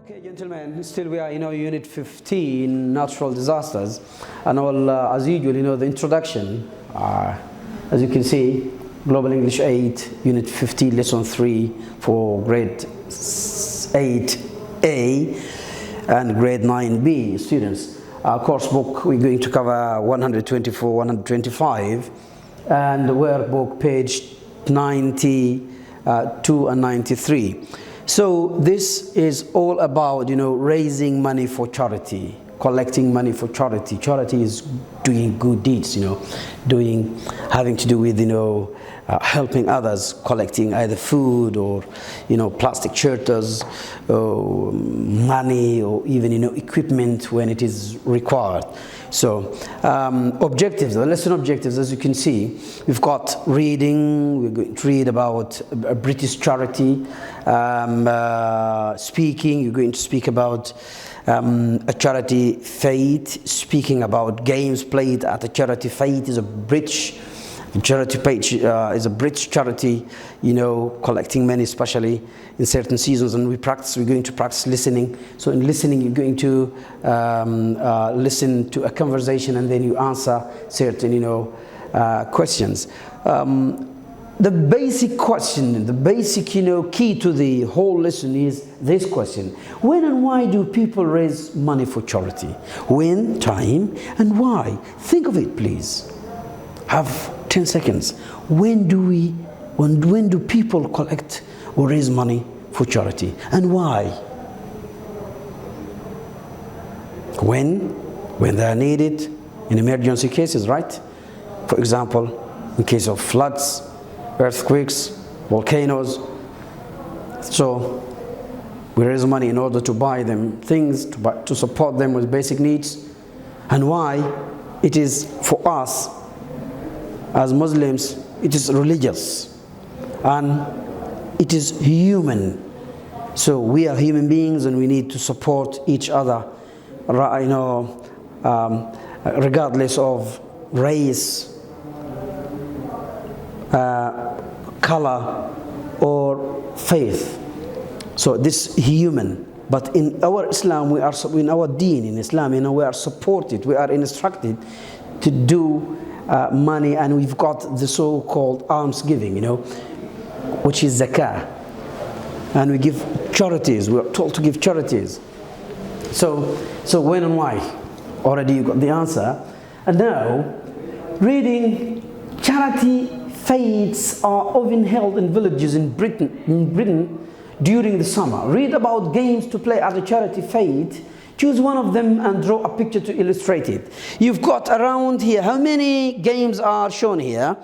Okay, gentlemen, still we are in our Unit 15, Natural Disasters, and as usual, the introduction, as you can see, Global English 8, Unit 15, Lesson 3 for Grade 8A and Grade 9B students. Our course book, we're going to cover 124, 125, and workbook page 92 and 93. So this is all about, raising money for charity, collecting money for charity. Charity is doing good deeds, having to do with, helping others, collecting either food or, plastic shelters, money, or even, equipment when it is required. So objectives, the lesson objectives, as you can see, we've got reading. We're going to read about a British charity. Speaking, you're going to speak about a charity fete. Speaking about games played at a charity fete is a British charity page, is a British charity, collecting money, especially in certain seasons. And we're going to practice listening. So in listening, you're going to listen to a conversation, and then you answer certain, questions. The basic question, the basic, key to the whole lesson is this question: when and why do people raise money for charity? When, time, and why? Think of it, please. Have 10 seconds. When do people collect or raise money for charity, and why? When they are needed in emergency cases, right? For example, in case of floods, earthquakes, volcanoes. So we raise money in order to buy them things, to support them with basic needs. And why? It is for us as Muslims, it is religious and it is human. So we are human beings, and we need to support each other, regardless of race, color, or faith. So this human. But in our Islam, in our deen, in Islam, we are supported, we are instructed to do money, and we've got the so-called alms giving, which is zakah. And we give charities, we are told to give charities. So when and why? Already you got the answer. And now, reading, charity fetes are often held in villages in Britain during the summer. Read about games to play at a charity fete. Choose one of them and draw a picture to illustrate it. You've got around here, how many games are shown here?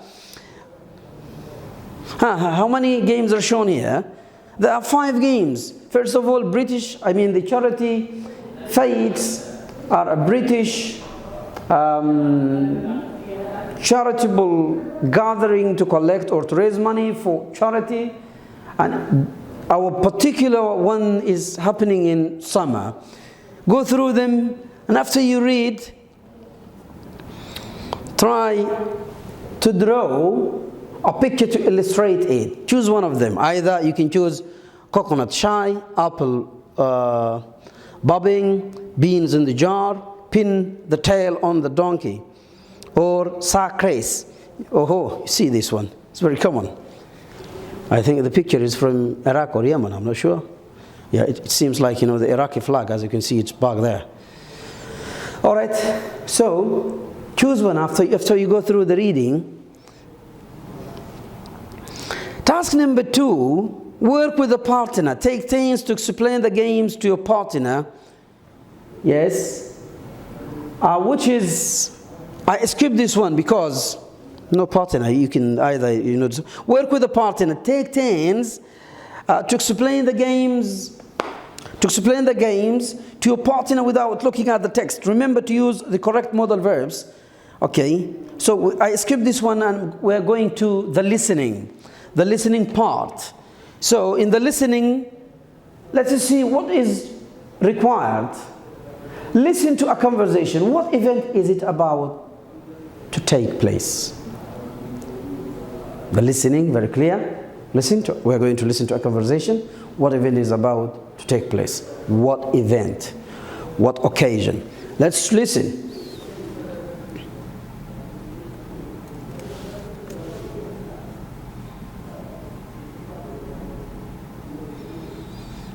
How many games are shown here? There are 5 games. First of all, the charity fetes are a British charitable gathering to collect or to raise money for charity. And our particular one is happening in summer. Go through them, and after you read, try to draw a picture to illustrate it. Choose one of them. Either you can choose coconut shy, apple bobbing, beans in the jar, pin the tail on the donkey, or sack race. Oh, you see this one? It's very common. I think the picture is from Iraq or Yemen, I'm not sure. Yeah, it seems like, the Iraqi flag, as you can see, it's back there. All right, so choose one after you go through the reading. Task number 2, work with a partner. Take turns to explain the games to your partner. Yes. Which is, I skipped this one because no partner. You can either, work with a partner. Take turns to explain the games to your partner without looking at the text. Remember to use the correct modal verbs. Okay, so I skipped this one, and we're going to the listening part. So in the listening, let's see what is required. Listen to a conversation. What event is it about to take place? The listening, very clear. We're going to listen to a conversation. what event is about to take place. What event? What occasion? Let's listen.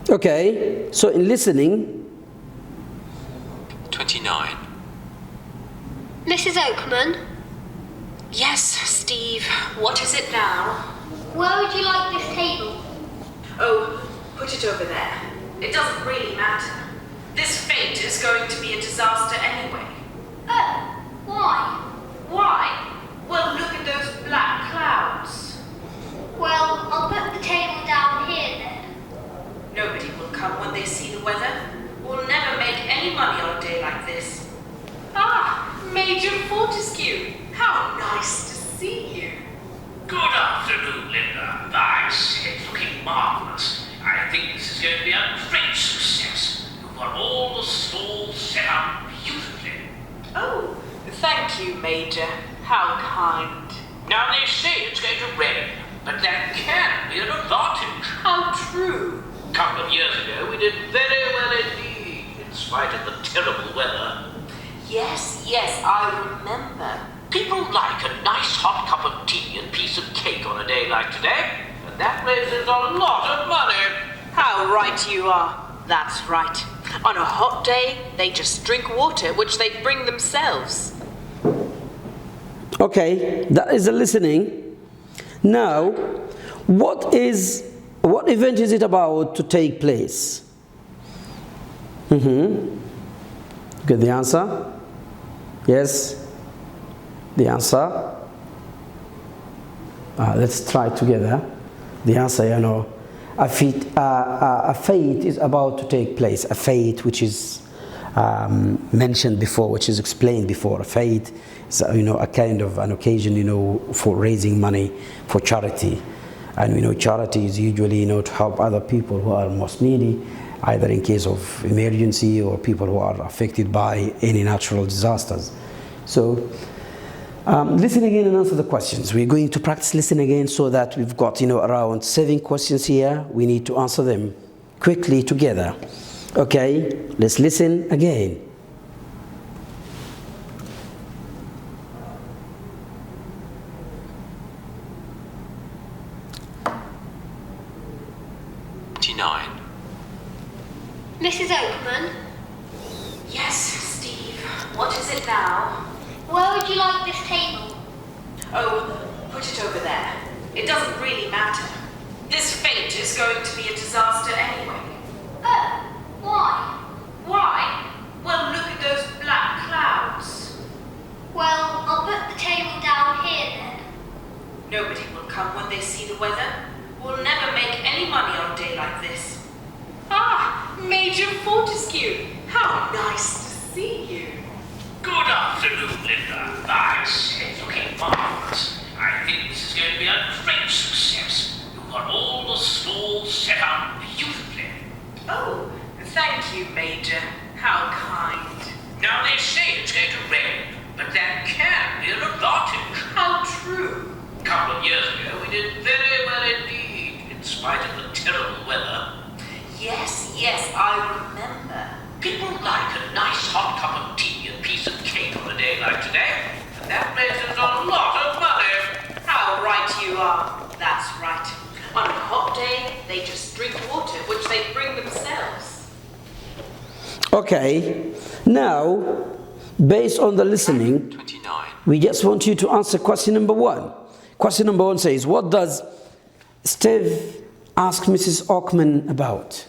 Okay, so in listening. 29. Mrs. Oakman? Yes, Steve. What is it now? Where would you like this table? Oh, put it over there. It doesn't really matter. This fete is going to be a disaster anyway. Oh, why? Why? Well, look at those black clouds. Well, I'll put the table down here then. Nobody will come when they see the weather. We'll never make any money on a day like this. Ah, Major Fortescue. How nice to see you. Good afternoon, Linda. I say, it's looking marvellous. I think this is going to be a great success. You've got all the stalls set up beautifully. Oh, thank you, Major. How kind. Now, they say it's going to rain, but that can be an advantage. How true. A couple of years ago, we did very well indeed, in spite of the terrible weather. Yes, I remember. People like a nice hot cup of tea and piece of cake on a day like today, and that raises a lot of money. How right you are. That's right. On a hot day, they just drink water, which they bring themselves. Okay, that is the listening. Now, what event is it about to take place? Get the answer? Yes? The answer? Let's try together. The answer, a fete is about to take place. A fete which is mentioned before, which is explained before. A fete is, a kind of an occasion, for raising money for charity. And charity is usually, to help other people who are most needy, either in case of emergency or people who are affected by any natural disasters. So, listen again and answer the questions. We're going to practice listening again so that we've got, around 7 questions here. We need to answer them quickly together. Okay, let's listen again. Mrs. Oakman? Yes, Steve. What is it now? Where would you like this table? Oh, put it over there. It doesn't really matter. This fete is going to be a disaster anyway. Oh, why? Why? Well, look at those black clouds. Well, I'll put the table down here then. Nobody will come when they see the weather. We'll never make any money on a day like this. Ah, Major Fortescue. How nice to see you. Good afternoon, Linda. I say, it's looking marvellous. I think this is going to be a great success. You've got all the stalls set up beautifully. Oh, thank you, Major. How kind. Now, they say it's going to rain, but that can be an advantage. How true. A couple of years ago, we did very well indeed, in spite of the terrible weather. Yes, I remember. People like a nice hot cup of tea and piece of cake on a day like today, and that raises a lot of money. How right you are. That's right. On a hot day, they just drink water, which they bring themselves. Okay, now, based on the listening, 29. we just want you to answer question number 1. Question number 1 says, what does Steve ask Mrs. Oakman about?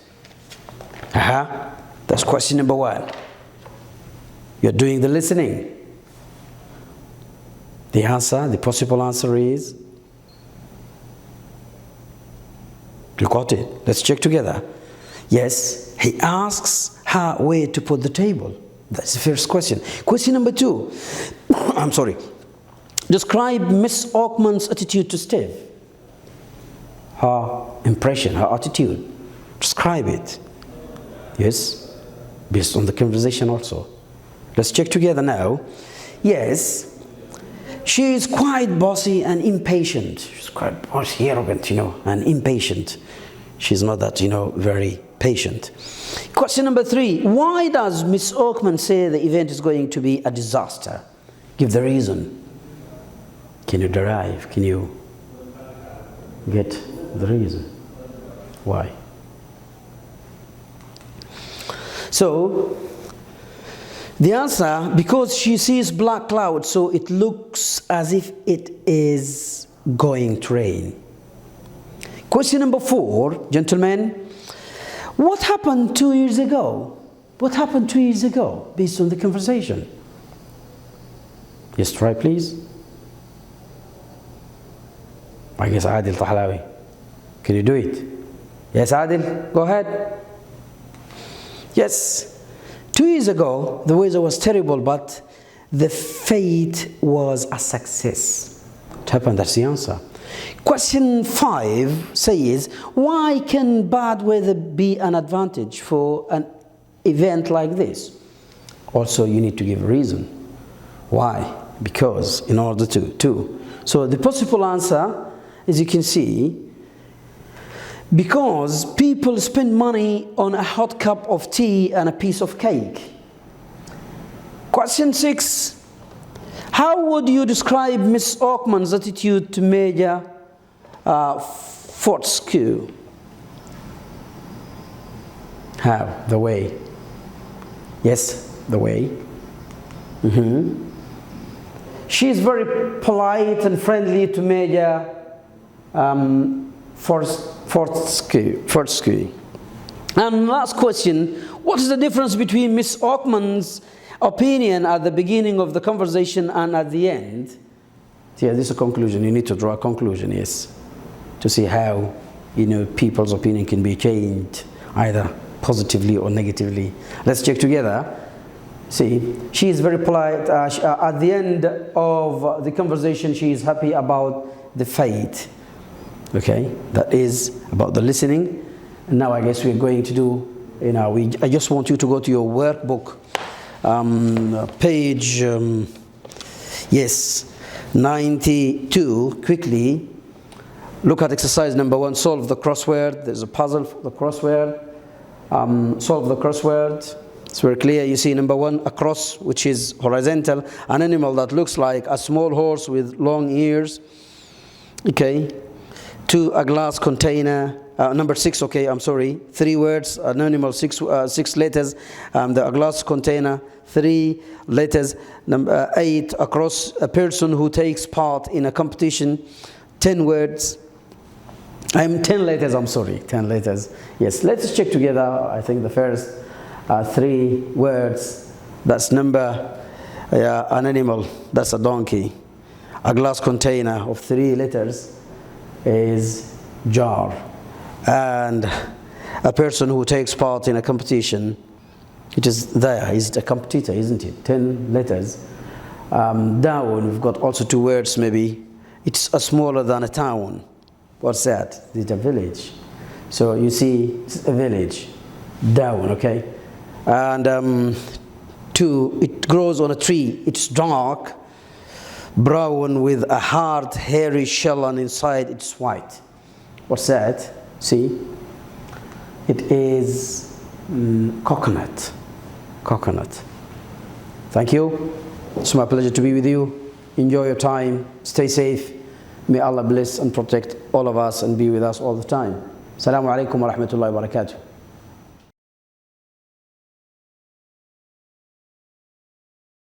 That's question number 1. You're doing the listening. The answer, the possible answer is, you got it. Let's check together. Yes, he asks her where to put the table. That's the first question. Question number 2. I'm sorry. Describe Miss Oakman's attitude to Steve. Her impression, her attitude. Describe it. Yes, based on the conversation also. Let's check together now. Yes, she is quite bossy and impatient. She's quite bossy, arrogant, and impatient. She's not that, very patient. Question number 3. Why does Miss Oakman say the event is going to be a disaster? Give the reason. Can you derive? Can you get the reason? Why? So, the answer, because she sees black clouds, so it looks as if it is going to rain. Question number 4, gentlemen. What happened 2 years ago? What happened 2 years ago, based on the conversation? Yes, try please. I guess Adil Tahlawi. Can you do it? Yes, Adil, go ahead. Yes. 2 years ago, the weather was terrible, but the fate was a success. What happened? That's the answer. Question 5 says, why can bad weather be an advantage for an event like this? Also, you need to give a reason. Why? Because, in order to. So the possible answer, as you can see, because people spend money on a hot cup of tea and a piece of cake. Question 6. How would you describe Miss Oakman's attitude to Major Fortescue? How? The way. Yes, the way. She is very polite and friendly to Major Fortescue. And last question, what is the difference between Miss Oakman's opinion at the beginning of the conversation and at the end? Yeah, this is a conclusion. You need to draw a conclusion, yes, to see how, people's opinion can be changed, either positively or negatively. Let's check together. See, she is very polite. At the end of the conversation, she is happy about the fate. Okay, that is about the listening. And now I guess we're going to do, I just want you to go to your workbook, page, 92, quickly. Look at exercise number 1, solve the crossword. There's a puzzle for the crossword. Solve the crossword. It's very clear. You see number 1, a cross, which is horizontal, an animal that looks like a small horse with long ears. Okay. 2, a glass container. Number 6, okay, I'm sorry. 3 words, an animal, 6 letters. A glass container, 3 letters. Number 8, across a person who takes part in a competition. 10 words. 10 letters, I'm sorry, 10 letters. Yes, let's check together. I think the first 3 words. That's number, an animal, that's a donkey. A glass container of 3 letters is jar. And a person who takes part in a competition, it is there, he's a competitor, isn't it? 10 letters. Down, we've got also 2 words maybe. It's smaller than a town. What's that? It's a village. So you see, it's a village. Down, okay? And 2, it grows on a tree. It's dark, brown with a hard, hairy shell, and inside it's white. What's that? See? It is coconut. Coconut. Thank you. It's my pleasure to be with you. Enjoy your time. Stay safe. May Allah bless and protect all of us and be with us all the time. Assalamu alaikum wa rahmatullahi wa barakatuh.